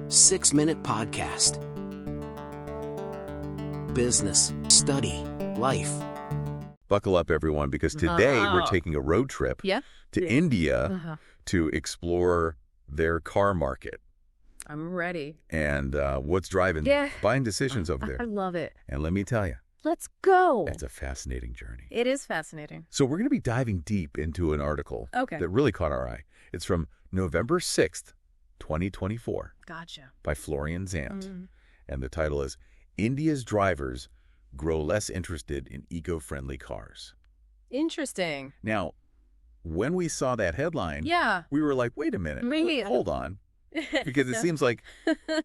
6-minute podcast. Business, study, life. Buckle up, everyone, because today we're taking a road trip to India to explore their car market. I'm ready. And what's driving buying decisions over there. I love it. And let me tell you, Let's go. it's a fascinating journey. It is fascinating. So we're going to be diving deep into an article that really caught our eye. It's from November 6th, 2024. Gotcha. By Florian Zant. And the title is, India's Drivers Grow Less Interested in Eco-Friendly Cars. Interesting. Now, when we saw that headline, we were like, wait a minute, hold on. Because it seems like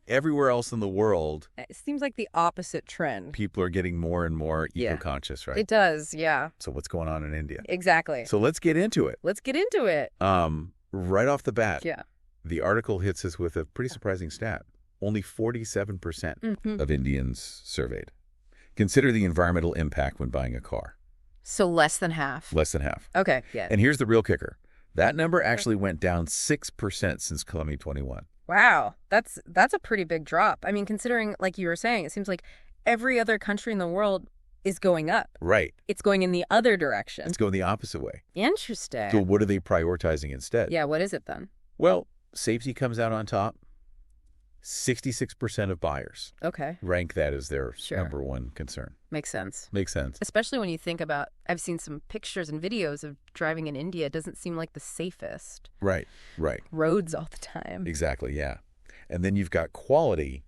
everywhere else in the world, it seems like the opposite trend. People are getting more and more eco-conscious, right? It does, yeah. So what's going on in India? Exactly. So let's get into it. Let's get into it. Right off the bat, Yeah. the article hits us with a pretty surprising stat. Only 47% of Indians surveyed consider the environmental impact when buying a car. So less than half. Less than half. Okay, yeah. And here's the real kicker. That number actually went down 6% since 2021. Wow, that's a pretty big drop. I mean, considering, like you were saying, it seems like every other country in the world is going up. Right. It's going in the other direction. It's going the opposite way. Interesting. So what are they prioritizing instead? Yeah, what is it then? Well, safety comes out on top. 66% of buyers rank that as their number one concern. Makes sense. Makes sense. Especially when you think about, I've seen some pictures and videos of driving in India. It doesn't seem like the safest. Right. Roads all the time. Exactly, yeah. And then you've got quality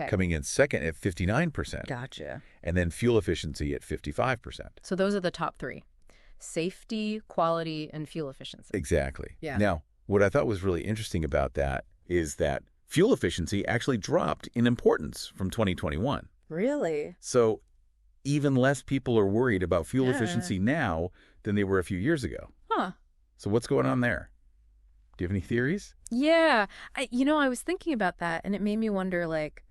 coming in second at 59%. Gotcha. And then fuel efficiency at 55%. So those are the top three. Safety, quality, and fuel efficiency. Exactly. Yeah. Now, what I thought was really interesting about that is that fuel efficiency actually dropped in importance from 2021. Really? So even less people are worried about fuel efficiency now than they were a few years ago. Huh. So what's going on there? Do you have any theories? Yeah. I was thinking about that, and it made me wonder, like,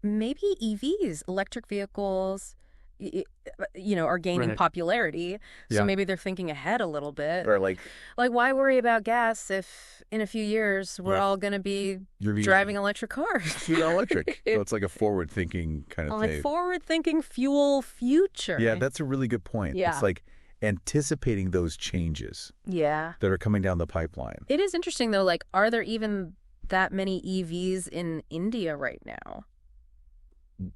maybe EVs, electric vehicles, are gaining popularity. So maybe they're thinking ahead a little bit. Or like why worry about gas if in a few years we're all going to be driving electric cars? Electric. So it's like a forward-thinking kind of thing. Like forward-thinking fuel future. Yeah, that's a really good point. Yeah. It's like anticipating those changes that are coming down the pipeline. It is interesting, though. Like, are there even that many EVs in India right now?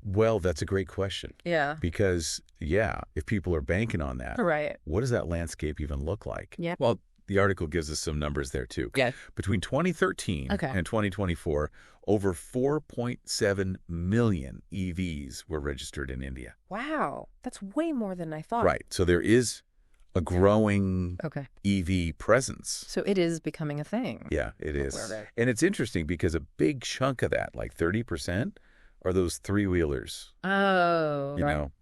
Well, that's a great question. Yeah. Because, if people are banking on that, what does that landscape even look like? Yeah. Well, the article gives us some numbers there, too. Yeah. Between 2013 and 2024, over 4.7 million EVs were registered in India. Wow. That's way more than I thought. Right. So there is a growing EV presence. So it is becoming a thing. Yeah, it is. And it's interesting because a big chunk of that, like 30%, are those three-wheelers. Oh,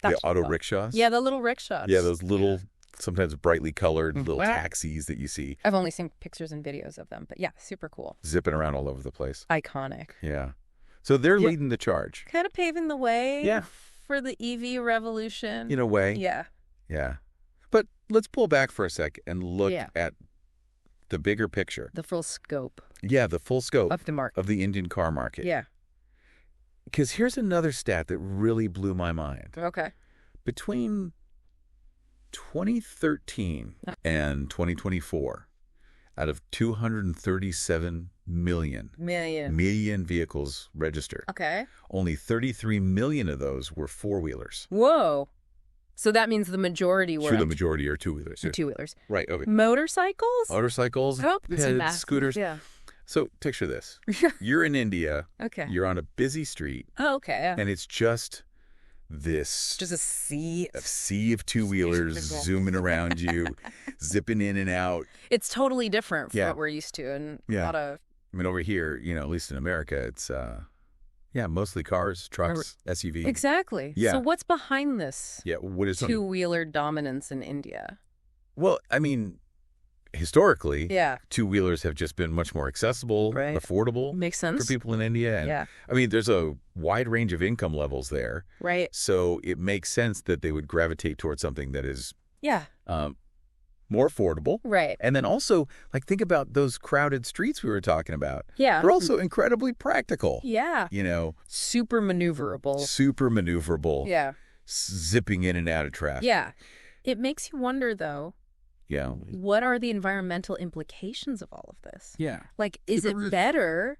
the auto rickshaws. Yeah, the little rickshaws. Yeah, those little, sometimes brightly colored little taxis that you see. I've only seen pictures and videos of them, but yeah, super cool. Zipping around all over the place. Iconic. Yeah. So they're leading the charge. Kind of paving the way for the EV revolution. In a way. Yeah. Yeah. But let's pull back for a sec and look at the bigger picture. The full scope. Yeah, the full scope of the market. Of the Indian car market. Yeah. Because here's another stat that really blew my mind. Okay. Between 2013 and 2024, out of 237 million vehicles registered, only 33 million of those were four-wheelers. Whoa. So that means the majority were... Sure, the majority are two-wheelers. Two-wheelers. Right, okay. Motorcycles? Motorcycles, scooters. Yeah. So picture this. You're in India. You're on a busy street. Oh, okay. And it's just this... Just a sea of two-wheelers zooming around you, zipping in and out. It's totally different from what we're used to. And a lot of... I mean, over here, at least in America, it's, mostly cars, trucks, SUVs. Exactly. Yeah. So what's behind this what is two-wheeler dominance in India? Well, I mean... Historically, yeah, two-wheelers have just been much more accessible, affordable. Makes sense. For people in India. And, yeah. I mean, there's a wide range of income levels there. Right. So it makes sense that they would gravitate towards something that is more affordable. Right. And then also, like, think about those crowded streets we were talking about. Yeah. They're also incredibly practical. Yeah. You know, Super maneuverable. super maneuverable. Yeah. Zipping in and out of traffic. Yeah. It makes you wonder, though, Yeah. what are the environmental implications of all of this? Yeah. Like, is it better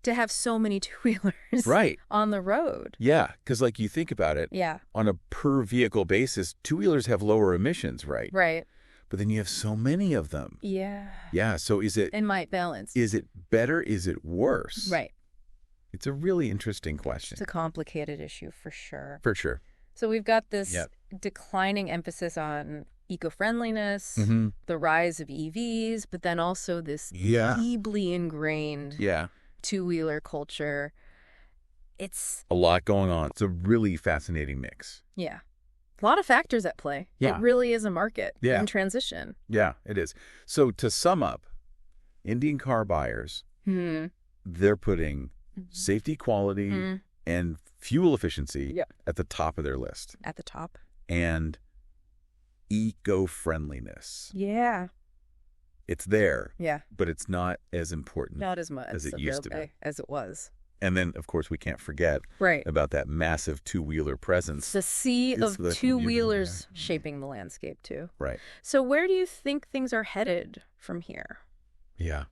to have so many two-wheelers Right. on the road? Yeah, because like you think about it, Yeah. on a per vehicle basis, two-wheelers have lower emissions, right? Right. But then you have so many of them. Yeah. Yeah, so is it balance. is it better? Is it worse? Right. It's a really interesting question. It's a complicated issue for sure. For sure. So we've got this declining emphasis on eco-friendliness, the rise of EVs, but then also this deeply ingrained two-wheeler culture. It's a lot going on. It's a really fascinating mix. Yeah. A lot of factors at play. Yeah. It really is a market in transition. Yeah, it is. So to sum up, Indian car buyers, they're putting safety, quality, and fuel efficiency at the top of their list. At the top. And eco-friendliness. Yeah. It's there. Yeah. But it's not as important. Not as much as it used to be. As it was. And then, of course, we can't forget about that massive two-wheeler presence. The sea of two-wheelers shaping the landscape, too. Right. So where do you think things are headed from here? Yeah.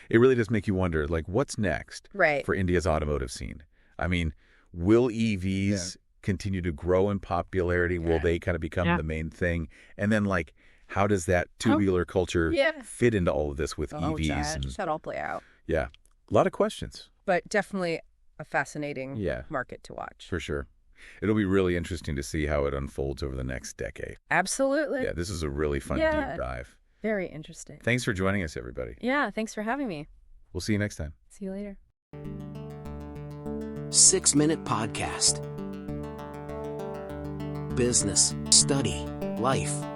It really does make you wonder, like, what's next for India's automotive scene? I mean, will EVs continue to grow in popularity? Will they kind of become the main thing? And then, like, how does that two-wheeler culture fit into all of this with EVs? Just how it all play out. Yeah. A lot of questions. But definitely a fascinating market to watch. For sure. It'll be really interesting to see how it unfolds over the next decade. Absolutely. Yeah, this is a really fun deep dive. Very interesting. Thanks for joining us, everybody. Yeah, thanks for having me. We'll see you next time. See you later. 6-Minute Podcast. Business, study, life.